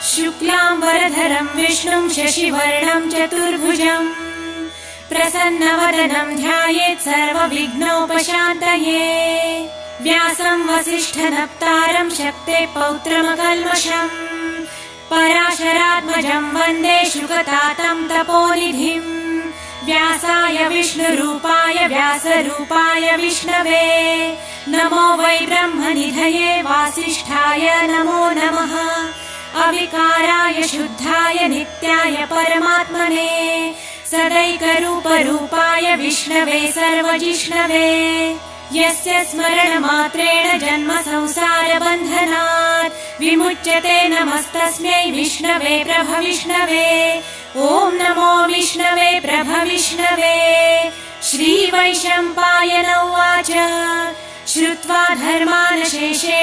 शुक्लाम्बरधरं विष्णुं शशिवर्णं चतुर्भुजम् प्रसन्नवदनं ध्यायेत् सर्वविघ्नोपशान्तये। व्यासं वसिष्ठनप्तारं शक्तेः पौत्रमकल्मषम् पराशरात्मजं वन्दे शुकतातं तपोनिधिम्। व्यासाय विष्णुरूपाय व्यासरूपाय विष्णवे नमो वै ब्रह्मनिधये वासिष्ठाय नमो नमः। अविकाराय शुद्धाय नित्याय परमात्मने सदैकरूपरूपाय विष्णवे सर्वजिष्णवे। यस्य स्मरणमात्रेण जन्म संसारबन्धनात् विमुच्यते नमस्तस्मै विष्णवे प्रभविष्णवे। ॐ नमो विष्णवे प्रभविष्णवे। श्रीवैशम्पायन उवाच श्रुत्वा धर्मान् शेषेण